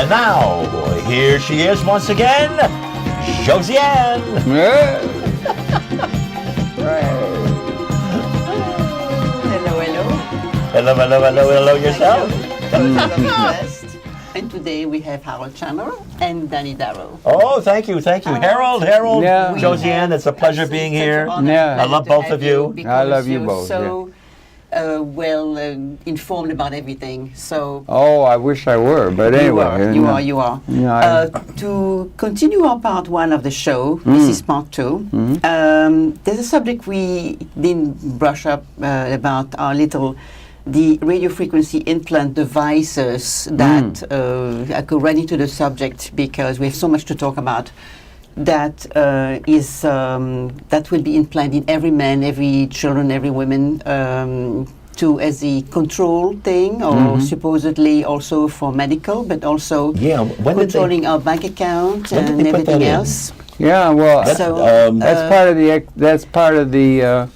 And now, here she is once again, Josiand. Hello yourself. And today we have Harold and Danny Darrow. Oh, thank you. Harold, Yeah. Josiand, it's a pleasure being here. Yeah. I love both of you. I love you both, So well informed about everything. So Oh, I wish I were, but anyway. you are. Yeah, To continue our part one of the show, this is part two. There's a subject we didn't brush up about the radio frequency implant devices that I go right into the subject because we have so much to talk about. That will be implanted in every man, every children, every woman as a control thing, or supposedly also for medical, but also controlling our bank account and everything else. Yeah, well, that's part of the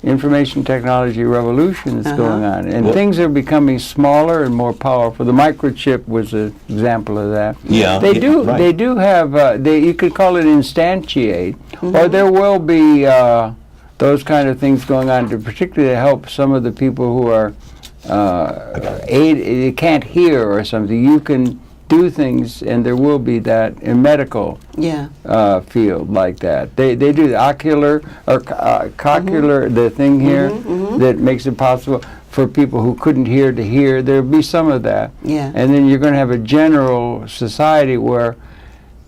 information technology revolution that's going on, and things are becoming smaller and more powerful. The microchip was an example of that. Yeah, they do have. You could call it instantiate, or there will be those kind of things going on to particularly help some of the people who are they can't hear or something. You can do things, and there will be that in medical field like that. They do the ocular or cochlear, the thing here that makes it possible for people who couldn't hear to hear. There'll be some of that. Yeah. And then you're going to have a general society where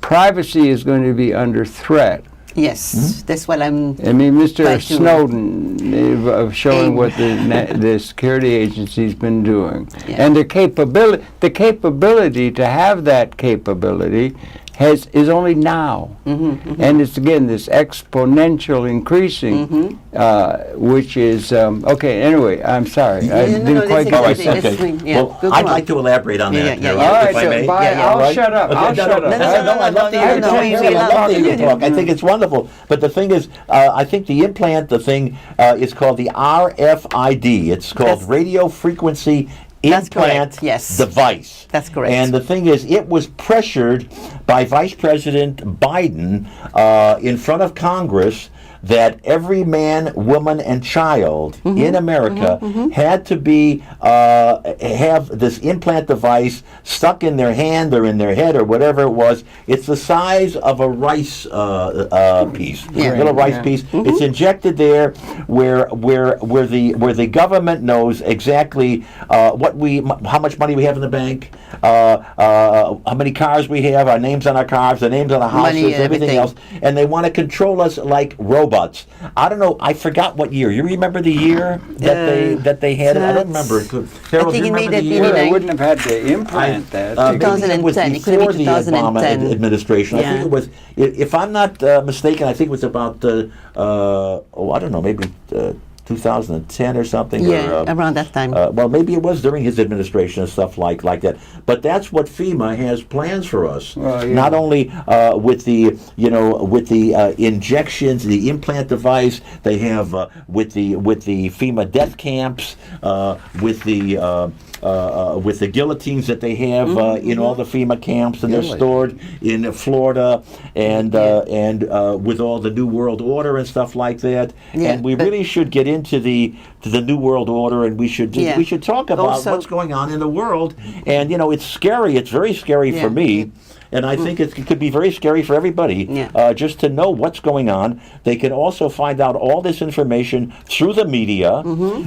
privacy is going to be under threat. Yes, that's what I'm. I mean, Mr. Snowden of showing what the security agency's been doing, and the capability to have that capability is only now, and it's again this exponential increasing, which is okay. Anyway, I'm sorry, I didn't quite get it. Okay. Well, I'd like to elaborate on that. All right, so I'll shut up. I'll shut up. I'd love to hear you talk. I think it's wonderful. But the thing is, I think the implant, the thing is called the RFID. It's called radio frequency implant device. That's correct. And the thing is, it was pressured by Vice President Biden in front of Congress that every man, woman, and child in America had to be have this implant device stuck in their hand or in their head or whatever it was. It's the size of a rice piece, little rice piece. It's injected there where the government knows exactly how much money we have in the bank, how many cars we have, our names on our cars, the names on our houses, everything else, and they want to control us like robots. I don't know. I forgot what year. You remember the year that they had it? I don't remember. Harold, I think you remember the it year? They wouldn't have had to implant that. 2010. It was before the Obama administration. I think it was. If I'm not mistaken, I think it was about. I don't know. Maybe. 2010 or something. Yeah, around that time. Well, maybe it was during his administration and stuff like that. But that's what FEMA has plans for us. Not only with the injections, the implant device. They have with the FEMA death camps, with the guillotines that they have in all the FEMA camps, and they're stored in Florida, and with all the New World Order and stuff like that. And we really should get into the New World Order, and we should talk about also what's going on in the world. And it's scary. It's very scary for me. And I think it could be very scary for everybody just to know what's going on. They can also find out all this information through the media.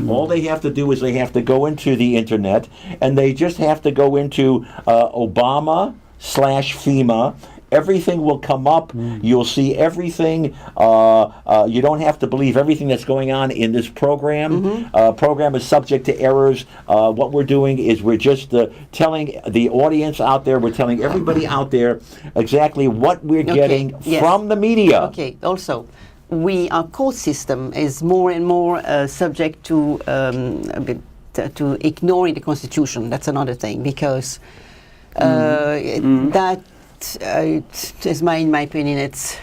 All they have to do is they have to go into the internet, and they just have to go into Obama/FEMA. Everything will come up. You'll see everything. You don't have to believe everything that's going on in this program. Program is subject to errors. What we're doing is we're just telling the audience out there, we're telling everybody out there exactly what we're getting from the media. Okay, also, our court system is more and more subject to ignoring the Constitution. That's another thing, because that in my opinion, it's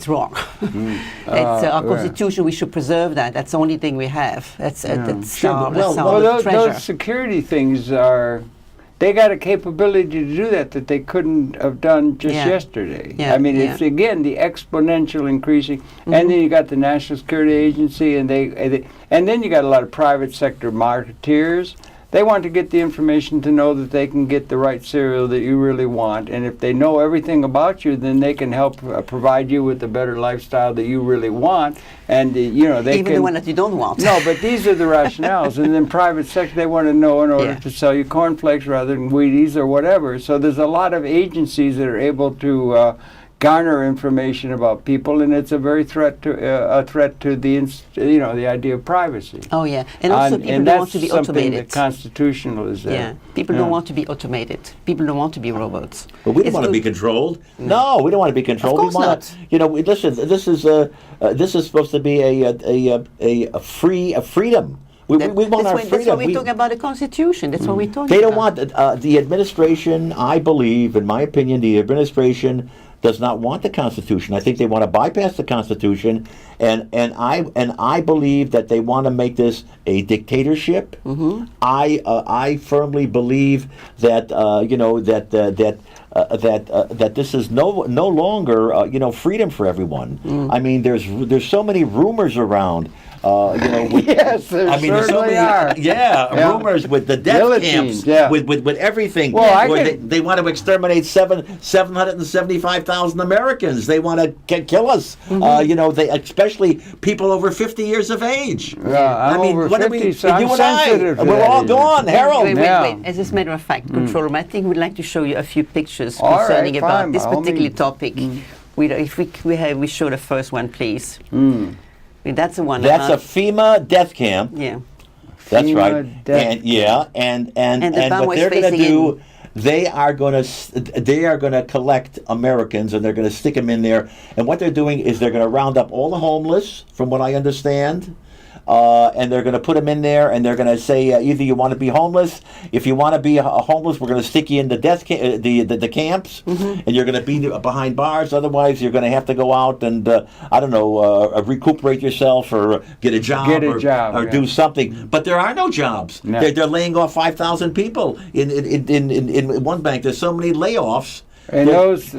wrong. It's our Constitution. We should preserve that. That's the only thing we have. That's our treasure. Those security things are they got a capability to do that they couldn't have done just yesterday. Yeah, I mean, it's again the exponential increasing, and then you got the National Security Agency, and and then you got a lot of private sector marketeers. They want to get the information to know that they can get the right cereal that you really want, and if they know everything about you, then they can help provide you with the better lifestyle that you really want. And you know, they even the one that you don't want. No, but these are the rationales. And then private sector, they want to know in order to sell you cornflakes rather than Wheaties or whatever. So there's a lot of agencies that are able to garner information about people, and it's a very threat to the the idea of privacy. Oh yeah, and also people don't want to be automated. That's constitutional is there. Yeah, people don't want to be automated. People don't want to be robots. But we don't want to be controlled. No, we don't want to be controlled. Of course we want not. You know, listen. This is supposed to be a freedom. We want our freedom. That's why we're talking about the Constitution. That's what we're talking about. They don't want the administration. I believe, in my opinion, the administration does not want the Constitution. I think they want to bypass the Constitution, and I believe that they want to make this a dictatorship. Mm-hmm. I firmly believe that that this is no longer freedom for everyone. I mean, there's so many rumors around. Yes, there certainly are. Rumors with the death camps, with everything. Well, they want to exterminate 775,000 Americans. They want to kill us. Mm-hmm. They especially people over 50 years of age. I'm over 50, so I'm you and sensitive I, to we're that all issue. gone, Harold. Wait. As a matter of fact, Control Room, I think we'd like to show you a few pictures All concerning right, about fine, this by all particular means. topic. If we show the first one, please. That's the one. That's a FEMA death camp. Yeah. That's FEMA right. death And the bomb what was they're going to facing do, they are going to collect Americans, and they're going to stick them in there. And what they're doing is they're going to round up all the homeless, from what I understand. And they're going to put them in there, and they're going to say either you want to be homeless. If you want to be homeless, we're going to stick you in the the camps, and you're going to be behind bars. Otherwise, you're going to have to go out and recuperate yourself or get a job, or do something. But there are no jobs. No. They're laying off 5,000 people in one bank. There's so many layoffs. And there's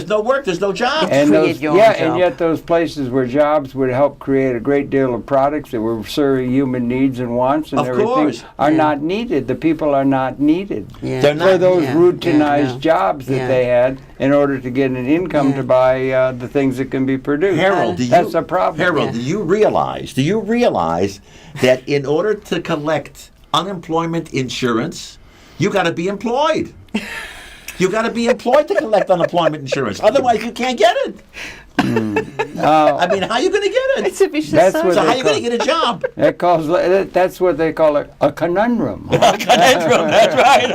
no work, there's no jobs. And Create your own job. and yet those places where jobs would help create a great deal of products that were serving human needs and wants and Of everything course. are not needed. The people are not needed Yeah. They're not- for those Yeah. routinized Yeah. jobs that they had in order to get an income to buy the things that can be produced. Harold, That's a problem. Harold, do you realize that in order to collect unemployment insurance, you got to be employed? You got to be employed to collect unemployment insurance. Otherwise, you can't get it. I mean, how are you going to get it? It's a vicious That's circle. what So how they are you going to get a job? That's what they call it, a conundrum. Conundrum, that's right.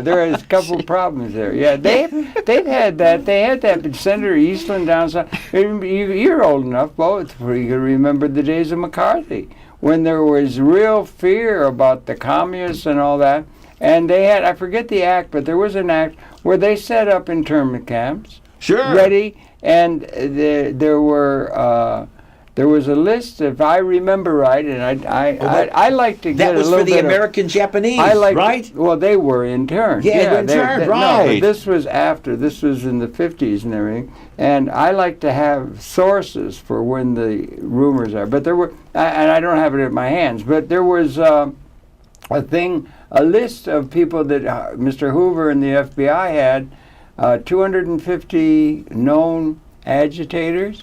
There is a couple of problems there. Yeah, they've had that. They had that in Senator Eastland down south. You're old enough, both, for you can remember the days of McCarthy, when there was real fear about the communists and all that. And they had, I forget the act, but there was an act where they set up internment camps. Sure. Ready, and there was a list, if I remember right, and I like to get That was a little for the bit American Japanese, right? Well, they were interned. Yeah, they were interned, right. No, but this was after. This was in the 50s and everything. And I like to have sources for when the rumors are. But there were, and I don't have it in my hands, but there was a list of people that Mr. Hoover and the FBI had, 250 known agitators.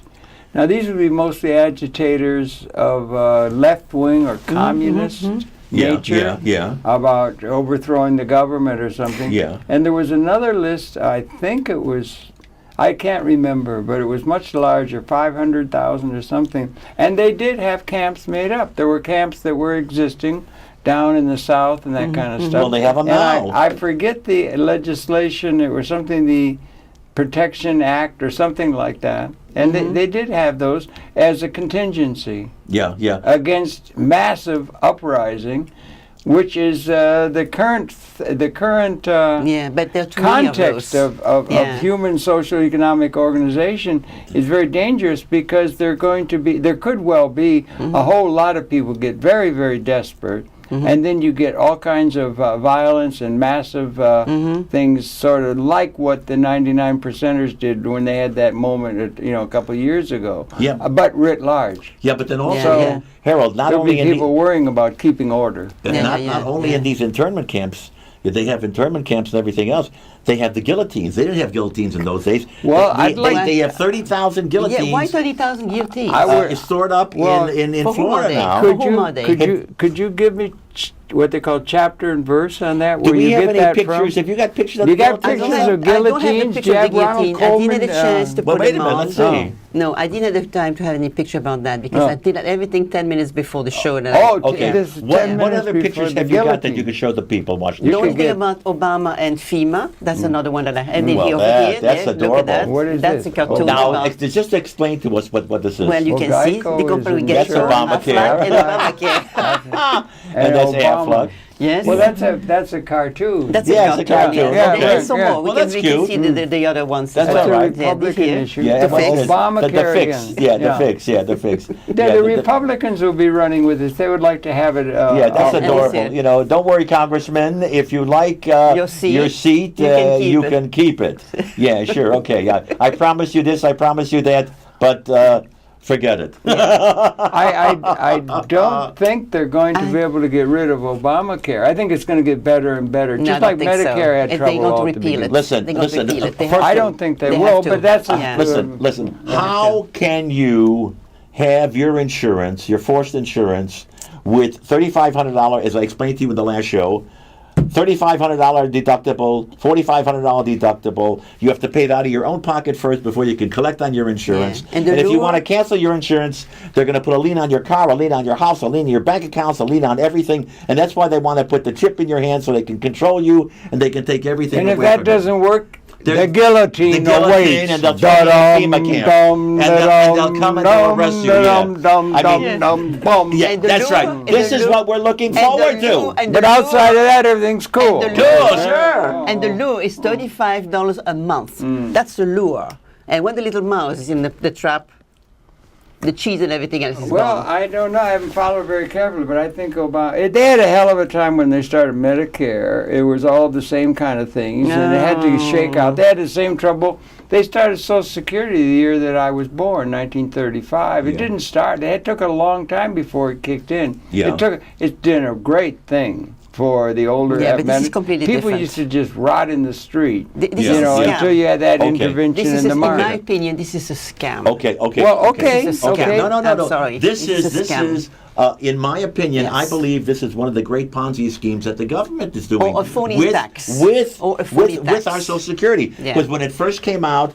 Now, these would be mostly agitators of left-wing or communist nature, about overthrowing the government or something. Yeah. And there was another list, I think it was, I can't remember, but it was much larger, 500,000 or something. And they did have camps made up. There were camps that were existing down in the South and that kind of stuff. Well, they have them And now. I forget the legislation. It was something, the Protection Act or something like that. And they did have those as a contingency against massive uprising, which is the current but there are too many of context those. of human social economic organization is very dangerous, because there could well be a whole lot of people get very, very desperate and then you get all kinds of violence and massive things, sort of like what the 99 percenters did when they had that moment, a couple of years ago. Yeah. But writ large. Yeah, but then also, Harold, not There'll only be people worrying about keeping order. not only in these internment camps. They have internment camps and everything else. They have the guillotines. They didn't have guillotines in those days. Well, they have 30,000 guillotines. Yeah, why 30,000 guillotines? It's stored up in Florida now. Could you give me what they call chapter and verse on that? Do Where we you have get any that pictures? from? Have you got pictures of You the got guillotines? pictures of I don't have the guillotines? picture of the guillotine. I didn't have a chance to well, put wait a them minute, on. let's see. No, I didn't have the time to have any picture about that because I did everything 10 minutes before the show. Okay. This is 10 What minutes other before pictures the have you got that guillotine. you could show the people watching The the only show? thing about Obama and FEMA, that's another one that I have. Well, Over that- here. that's Look adorable. at that. What is That's this? a cartoon Now, about. just explain to us what this is. Well, you Well, can see Geico the company is in gets That's Obamacare. and Obamacare. and that's Obama. Aflac. Yes. Well, that's a cartoon. That's Yeah, it's a cartoon. Yeah, And there's some yeah. more. Well, We that's can cute. see the other ones. That's as all well. right. Yeah, Republican here. issue. Yeah, The fix. Obamacare the fix. again. Yeah, the Yeah. fix. Yeah, the fix. The Republicans will be running with this. They would like to have it. Yeah, that's and adorable. it's- You know, don't worry, Congressman. If you like Your seat, you can keep it. Yeah, sure. Okay. I promise you this. I promise you that. But forget it. I don't think they're going to be able to get rid of Obamacare. I think it's going to get better and better. No, I Just don't like think so. Medicare had If trouble they're going to all at the repeal beginning. it. Listen, They're going to listen, repeal it. They first have I to. don't think they They will, have to. but that's a Yeah. Listen. How can you have your insurance, your forced insurance, with $3,500, as I explained to you in the last show, $3,500 deductible, $4,500 deductible. You have to pay it out of your own pocket first before you can collect on your insurance. Yeah. And And if you lure- want to cancel your insurance, they're going to put a lien on your car, a lien on your house, a lien on your bank accounts, a lien on everything. And that's why they want to put the chip in your hand so they can control you and they can take everything And if away that from you. doesn't work, There's- the guillotine awaits. and they'll throw you in a FEMA camp. And they'll come and they'll arrest you. Yeah. Yeah, And the that's lure- right. and This the is lure- what we're looking and the forward lure- to. and the But outside of lure- that, everything's cool. And the Cool, lure- sure. And the lure is $35 a month. That's the lure. And when the little mouse is in the trap, the cheese and everything else is Well, gone. I don't know. I haven't followed very carefully, but I think Obama. They had a hell of a time when they started Medicare. It was all the same kind of things, and they had to shake out. They had the same trouble. They started Social Security the year that I was born, 1935. It Yeah. didn't start. It took a long time before it kicked in. Yeah. It's been a great thing for the older. Yeah, but this is completely People different. used to just rot in the street. This Yeah. is a scam. Until you had that Okay. intervention This is, in the in my market. opinion, this is a scam. Okay. Well, okay. This is a Okay. scam. No. I'm sorry. This is a is scam. in my opinion, I Yes. believe this is one of the great Ponzi schemes that the government is doing. Or a phony with, tax. With, Or a phony with tax. our Social Security. Yeah. Because when it first came out,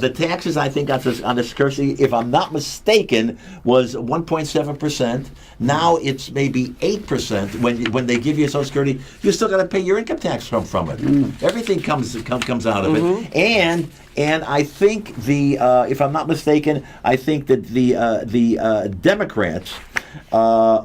the taxes, I think, on the Security, if I'm not mistaken, was 1.7%. Now it's maybe 8%. When they give you Social Security, you still got to pay your income tax from it. Everything comes out of it. And I think if I'm not mistaken, I think that the Democrats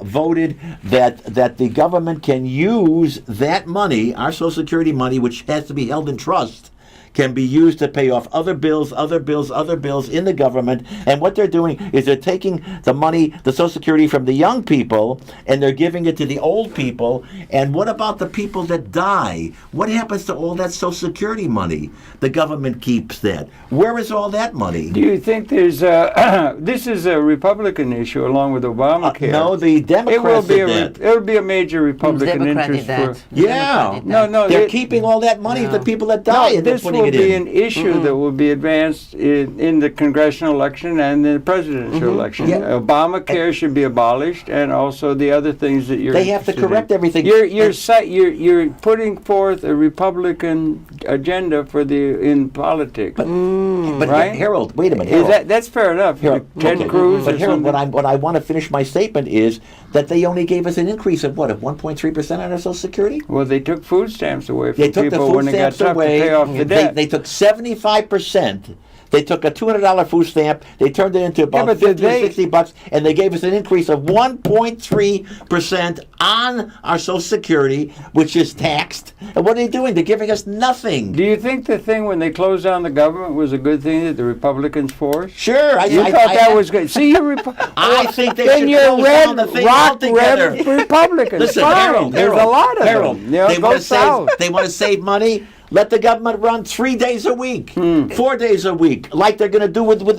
voted that the government can use that money, our Social Security money, which has to be held in trust, can be used to pay off other bills in the government. And what they're doing is they're taking the money, the Social Security, from the young people, and they're giving it to the old people. And what about the people that die? What happens to all that Social Security money? The government keeps that. Where is all that money? Do you think there's this is a Republican issue along with Obamacare? No, the Democrats did that. It'll be a major Republican Democrat did interest that. for. Yeah. Democrat did that. No, They're keeping all that money for the people that die, No, and they're this putting will it be in. an issue that will be advanced in the congressional election and the presidential election. Yeah. Obamacare should be abolished, and also the other things that you're. They have to interested correct in. everything. You're putting forth a Republican agenda in politics. But Right? Harold, wait a minute. Is Harold. that's fair enough? Harold, Ted okay. Cruz But or Harold, something? what I want to finish my statement is that they only gave us an increase of 1.3% on our Social Security? Well, they took food stamps away from They took the people when when it it got stamps tough away. to pay off the debt. They took 75%. They took a $200 food stamp, they turned it into about but 50 or 60 bucks, and they gave us an increase of 1.3% on our Social Security, which is taxed. And what are they doing? They're giving us nothing. Do you think the thing when they closed down the government was a good thing that the Republicans forced? Sure. You thought that was good. See, I think they then should you're close down the thing altogether. red Republicans. Listen, Fine. Harold, There's a lot of Harold, them. You know, they go want to south. save. They want to save money. Let the government run 3 days a week, 4 days a week, like they're going to do with. Why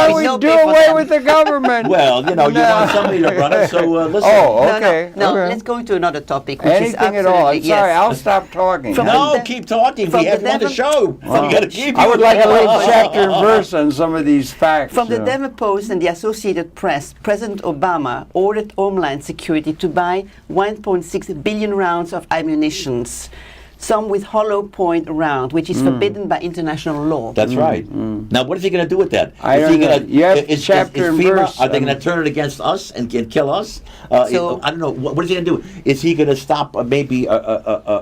ice. would no we do pay for away them. with the government? Well, you know, you want somebody to run it, so listen. Oh, okay. No, okay. let's go into another topic, which is Anything at all. I'm absolutely- sorry, yes. I'll stop talking. From No, the- keep talking. from We have the you on the devil- show. We got to keep. I would you. like a little chapter and verse on some of these facts. From the you know. Denver Post and the Associated Press, President Obama ordered Homeland Security to buy 1.6 billion rounds of ammunition, some with hollow point round, which is forbidden by international law. That's right. Now, what is he going to do with that? I Is don't he know. gonna, You have is chapter and FEMA, verse are they on- going to turn it against us and kill us? So- I don't know. What is he going to do? Is he going to stop maybe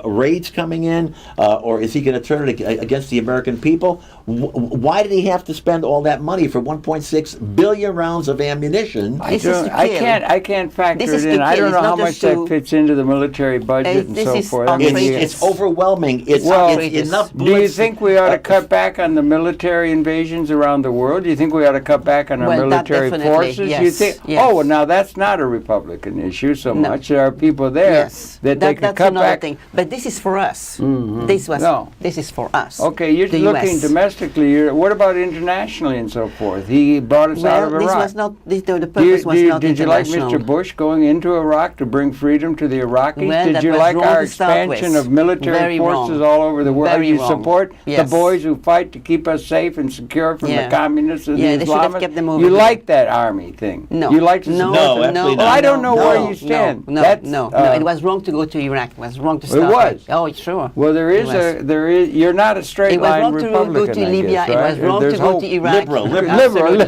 raids coming in, or is he going to turn it against the American people? Why did he have to spend all that money for 1.6 billion rounds of ammunition? This is to I kill. can't factor This is it in. to I kill. don't know It's how not much just that to- fits into the military budget and this so is forth. I mean, outrageous. It's overwhelming. It's outrageous. enough do you bullets. think we ought to cut back on the military invasions around the world? Do you think we ought to cut back on our Well, that military definitely, forces? yes, You think? yes. Oh, well, now that's not a Republican issue so No. much. There are people there Yes, that they could that's cut another back. thing. But this is for us. No. This is for us. Okay, you're the looking US. domestically. What about internationally and so forth? He brought us out of Well, Iraq. this was not. The Do you- purpose was not did you like international. Mr. Bush going into Iraq to bring freedom to the Iraqis? Well, did that you was like wrong our to start expansion with. of military Very forces wrong. all over the world? Very you wrong. support Yes. the boys who fight to keep us safe and secure from Yeah. the communists and Yeah, the they should have Islamists? kept them over You here. like that army thing? No. You like to no, support No, them? absolutely Well, not. I don't know No, where no, you stand. No, That's, no, uh, it was wrong to go to Iraq. It was wrong to It start was. with. Oh, sure. Well, there It is was. you're not a straight It was line wrong to Republican, go to I Libya. guess, It right? was wrong There's to go hope. to Iraq. Liberal. Absolutely. Liberal.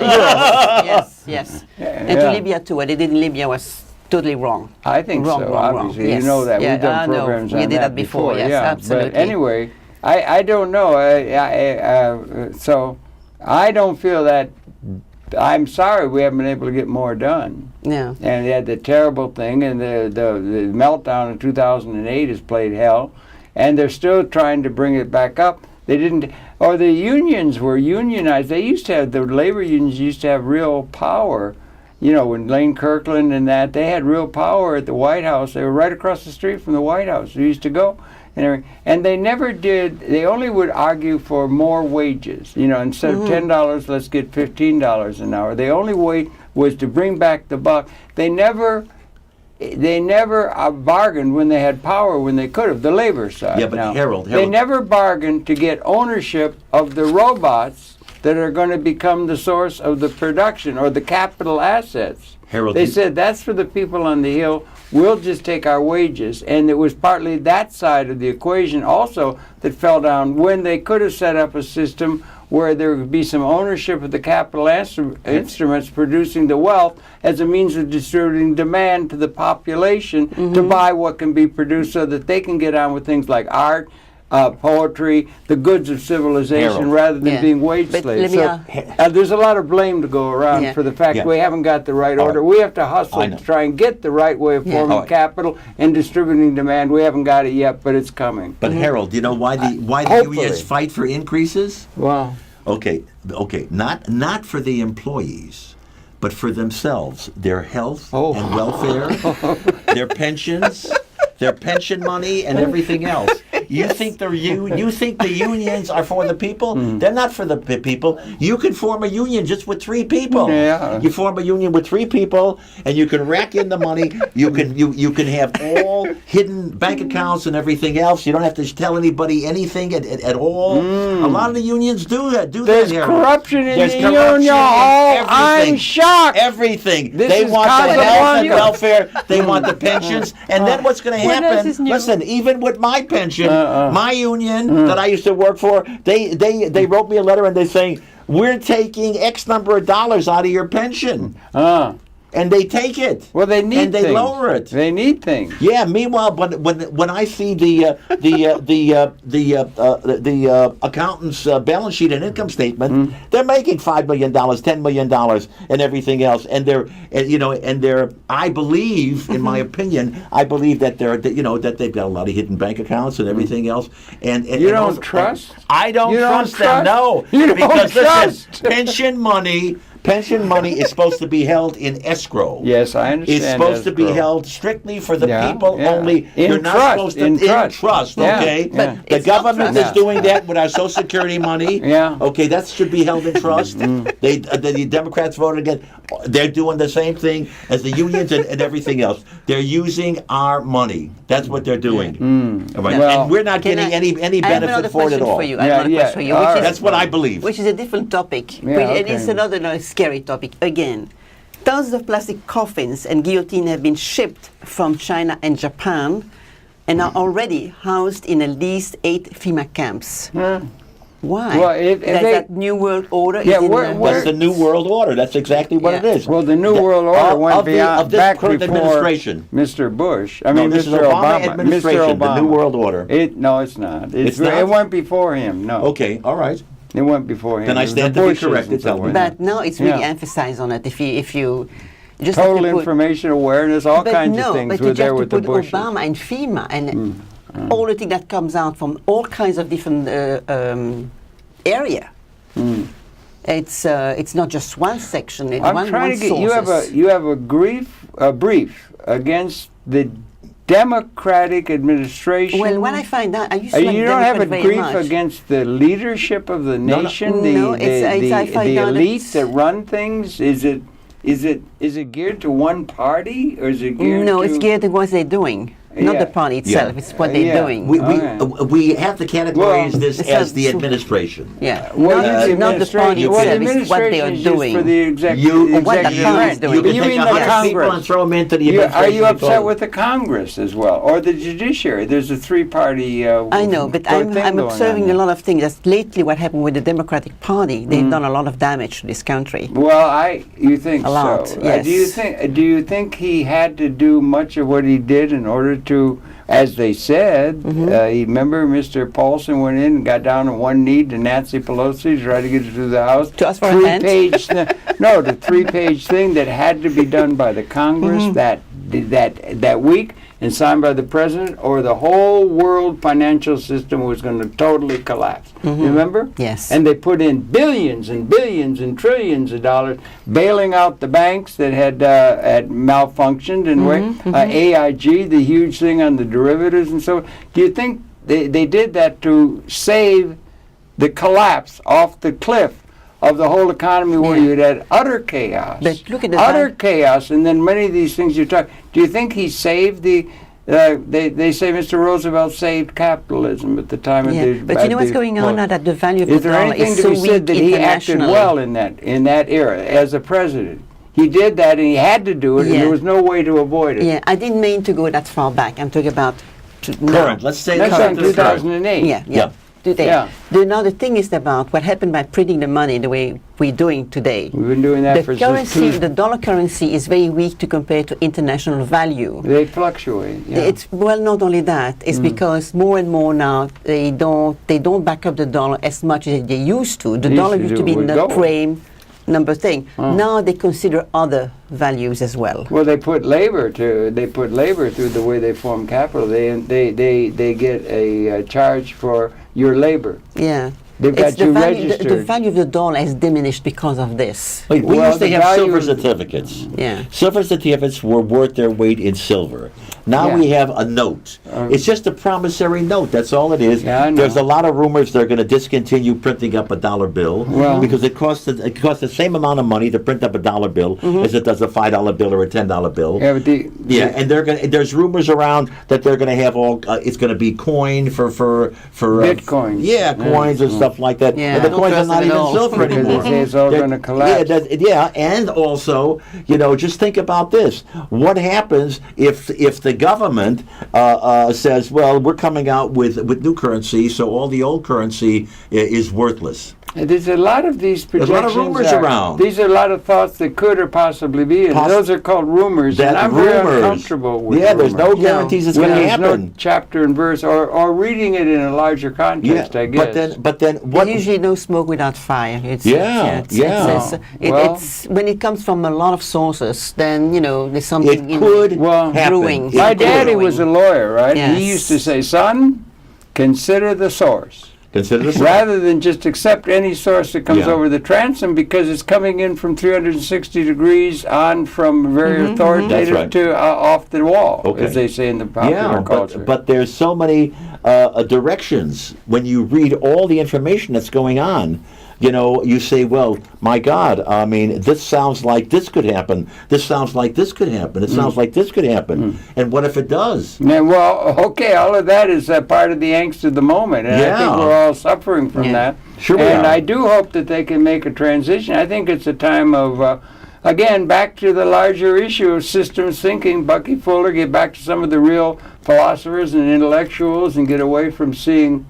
yes, yes. And to Yeah. Libya too. What they did in Libya was totally wrong. I think Wrong, so, wrong, obviously. wrong. You Yes. know that. Yeah, We've done I know. programs We on did that that before, yes, yeah. absolutely. But anyway, I don't know. So I don't feel that. I'm sorry we haven't been able to get more done. Yeah. And they had the terrible thing, and the meltdown in 2008 has played hell, and they're still trying to bring it back up. They didn't, or the unions were unionized. They used to have, the labor unions used to have real power. You know, when Lane Kirkland and that, they had real power at the White House. They were right across the street from the White House. We used to go. And they never did, they only would argue for more wages. You know, instead of $10, let's get $15 an hour. The only way was to bring back the buck. They never bargained when they had power, when they could have, the labor side. Yeah, but now, Harold- they never bargained to get ownership of the robots that are going to become the source of the production or the capital assets. Harold, They you- said that's for the people on the hill. We'll just take our wages. And it was partly that side of the equation also that fell down when they could have set up a system where there would be some ownership of the capital instruments producing the wealth as a means of distributing demand to the population to buy what can be produced so that they can get on with things like art, poetry, the goods of civilization, Harold. rather than Yeah. being wage But slaves. let So me, there's a lot of blame to go around Yeah. for the fact Yeah. we haven't got the right All order. right. We have to hustle I know. to try and get the right way of Yeah. forming All right. capital and distributing demand. We haven't got it yet, but it's coming. But Harold, do you know why the Hopefully. unions fight for increases? Well, Okay, not for the employees, but for themselves, their health Oh. and welfare, their pensions, their pension money, and everything else. You think the unions are for the people? They're not for the people. You can form a union just with 3 people. Yeah. You form a union with 3 people, and you can rack in the money. You can have all hidden bank accounts and everything else. You don't have to tell anybody anything at all. A lot of the unions do that. there's Harold. corruption in There's the corruption union. in Oh, I'm everything. shocked. Everything. This They is want the health and Casablanca. welfare. They want the pensions. And then what's going to What else happen? is new? Listen, even with my pension, my union that I used to work for, they wrote me a letter and they're saying, we're taking X number of dollars out of your pension. and they take it. Well, they need and they things. lower it. They need things. Yeah. Meanwhile, when I see the accountant's balance sheet and income statement, they're making $5 million, $10 million, and everything else, and they're I believe, in my opinion, I believe that that they've got a lot of hidden bank accounts and everything else. And You don't also, trust? I don't You don't trust them. No, You don't because trust? listen, pension money is supposed to be held in escrow. Yes, I understand. It's supposed to be escrow. held strictly for the Yeah, people yeah. only. In You're not trust, supposed to in trust. Yeah, okay? yeah. But The it's not government trust. is doing that with our Social Security money. Yeah. Okay, that should be held in trust. The Democrats voted against. They're doing the same thing as the unions and everything else. They're using our money. That's what they're doing. All right. Well, and we're not Can getting I any have another benefit for it question at all. for you. I Yeah, have another yeah. question for you, All which right. is That's what I believe. which is a different topic. Yeah, And okay. it's another scary topic again. Tons of plastic coffins and guillotine have been shipped from China and Japan and are already housed in at least 8 FEMA camps. Why? Well, if that New World Order Yeah, is in where- That's the New World Order. That's exactly what it Yeah. is. Well, the New The- World Order went of beyond this back current before administration. Mr. Bush. I No, mean, this is Mr. Obama Obama. administration, Mr. the Obama. New World Order. No, it's not. It's not? It went before him. No. Okay, all right. It went before him. Then I It was stand the to be Bushes corrected, and so tell me. on. But now it's really Yeah. emphasized on it. If you just have Total to put, information awareness, all but kinds no, of things but were you there just with to the put Bushes. Obama and FEMA and all the thing that comes out from all kinds of different area. It's not just one section. It's I'm one trying one to get sources. you have a brief against the Democratic administration. Well, when I find out, I used to like you don't have a Democrat very grief much. against the leadership of the No, no. nation, No, I find the out elite it's- that run things. Is it geared to one party, or is it geared No, to? it's geared to what they're doing, not Yeah. the party itself. Yeah. It's what they're Yeah. doing. We have to categorize Well, this it's as a- the administration. Yeah, Well, not the party well, the itself. It's what they are administration is just doing. for the You, executive what the executive Congress branch. is doing. you can You take mean 100 the people and Congress? throw them into the Are administration. you upset total. with the Congress as well, or the judiciary? There's a three-party. I know, but I'm observing a lot of things. That's lately what happened with the Democratic Party. They've done a lot of damage to this country. Well, you think A lot, so? yes. Do you think he had to do much of what he did in order to, as they said, remember Mr. Paulson went in and got down on one knee to Nancy Pelosi to try to get her through the House. To ask for a hand? The three-page thing that had to be done by the Congress that week and signed by the president, or the whole world financial system was going to totally collapse. Remember? Yes. And they put in billions and billions and trillions of dollars bailing out the banks that had malfunctioned and AIG, the huge thing on the derivatives and so. Do you think they did that to save the collapse off the cliff of the whole economy, where Yeah. you had utter chaos? But look at the utter bank- chaos, and then many of these things you talk. Do you think he saved the? They say Mr. Roosevelt saved capitalism at the time of Yeah, the. but you know what's going on now, that the value of Is the there dollar anything is to so be said weak that he acted internationally. well in that era as a president? He did that, and he had to do it, and Yeah. there was no way to avoid it. Yeah, I didn't mean to go that far back. I'm talking about Current. Let's say That's current. in 2008. Yeah. Yeah. Today. Yeah. Now the thing is about what happened by printing the money the way we're doing today. We've been doing that The for currency, the dollar currency, is very weak to compare to international value. They fluctuate. Yeah. It's not only that. It's because more and more now they don't back up the dollar as much as they used to. The They dollar used to used to do be it with the gold. prime number thing. Now they consider other values as well. Well, they put labor through the way they form capital. They get a charge for your labor. Yeah. They've It's got you the registered. value of the dollar has diminished because of this. We Well, used to the have value silver of- certificates. Yeah. Silver certificates were worth their weight in silver. Now Yeah. we have a note. It's just a promissory note. That's all it is. Yeah, I know. There's a lot of rumors they're going to discontinue printing up a dollar bill Well- because it costs the same amount of money to print up a dollar bill as it does a $5 bill or a $10 bill. Yeah, but And there's rumors around that they're going to have it's going to be coin for Bitcoins. Yeah, coins and stuff like that. Yeah, And the I don't coins are trust not it at even all. silver Because they anymore. say it's all They're- gonna collapse. Yeah, and also, just think about this. What happens if the government says, well, we're coming out with new currency, so all the old currency is worthless? There's a lot of these There's projections. a lot of rumors around. These are a lot of thoughts that could or possibly be, and those are called rumors. And I'm very uncomfortable with there's no rumors. guarantees it's When going to there's happen. no chapter and verse, or reading it in a larger context, I guess. But then what? There's usually no smoke without fire. It's, Yeah. Well- it's when it comes from a lot of sources, then there's something. It could happen. brewing. It My could. daddy was a lawyer, right? Yes. He used to say, "Son, consider the source." Consider this. Rather than just accept any source that comes Yeah. over the transom because it's coming in from 360 degrees on from very authoritative That's right. to off the wall, Okay. as they say in the popular culture. but there's so many directions when you read all the information that's going on. You say, well, my God, I mean, this sounds like this could happen. This sounds like this could happen. It sounds like this could happen. And what if it does? Yeah, well, okay, all of that is part of the angst of the moment, and I think Yeah. we're all suffering from that. Sure we and are. I do hope that they can make a transition. I think it's a time of, again, back to the larger issue of systems thinking. Bucky Fuller, get back to some of the real philosophers and intellectuals and get away from seeing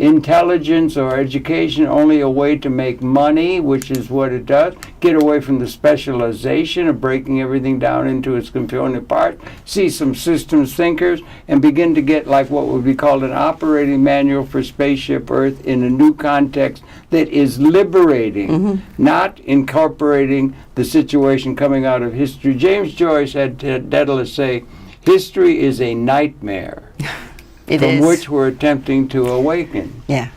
intelligence or education only a way to make money, which is what it does. Get away from the specialization of breaking everything down into its component parts. See some systems thinkers and begin to get like what would be called an operating manual for Spaceship Earth in a new context that is liberating, not incorporating the situation coming out of history. James Joyce had Daedalus say, history is a nightmare. It from is. which we're attempting to awaken. Yeah.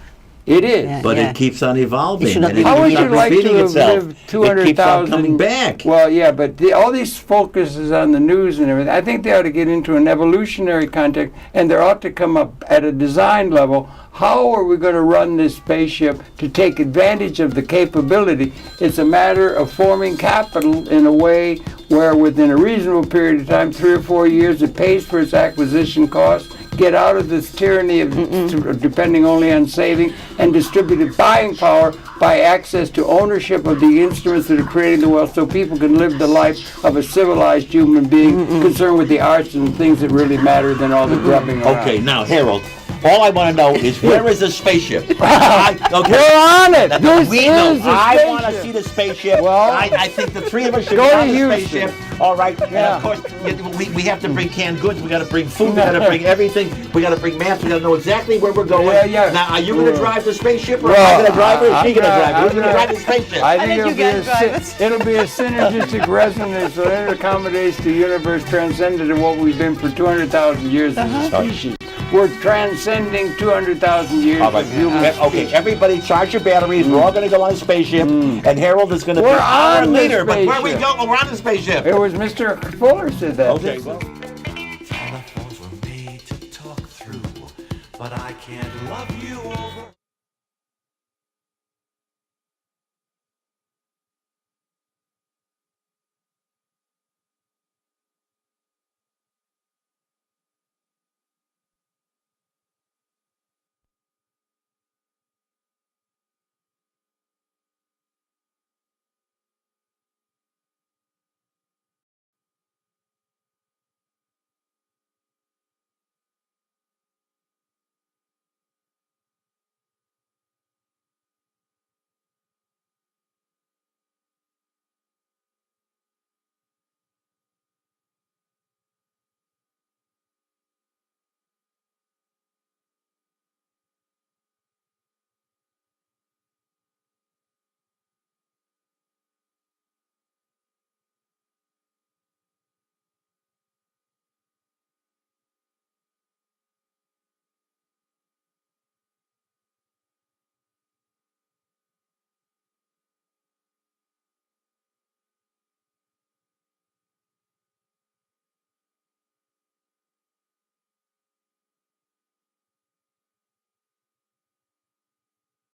It is. Yeah. But it keeps on evolving. It should not and be it How would keeps you on like to repeating have itself. lived It keeps 200,000? on coming back. Well, yeah, but all these focuses on the news and everything, I think they ought to get into an evolutionary context, and there ought to come up at a design level, how are we going to run this spaceship to take advantage of the capability? It's a matter of forming capital in a way where within a reasonable period of time, 3 or 4 years, it pays for its acquisition costs, get out of this tyranny of depending only on saving, and distributed buying power by access to ownership of the instruments that are creating the wealth so people can live the life of a civilized human being concerned with the arts and the things that really matter than all the grubbing around. Okay, now, Harold, all I want to know is where is the spaceship? Okay. We're on it! This We is know. the I want to spaceship. see the spaceship. Well, I think the three of us should go be to on the Houston. spaceship. All right. Yeah. And of course, we have to bring canned goods. We got to bring food. We got to bring everything. We got to bring maps. We got to know exactly where we're going. Yeah, yeah. Now, are you going to drive the spaceship, or Well, am I going to drive it, or is she I'm going to not- drive it? Who's I'm going to not- drive the spaceship? I think think you guys drive it. it'll be a synergistic resonance that accommodates the universe transcendent of what we've been for 200,000 years as a species. We're transcending 200,000 years All right. of human Okay, species. everybody charge your batteries. We're all going to go on a spaceship, and Harold is going to be We're our on the leader. But where we spaceship. go, we're on the spaceship. It was Mr. Fuller said that. Okay, well. Telephones were made to talk through, but I can't love you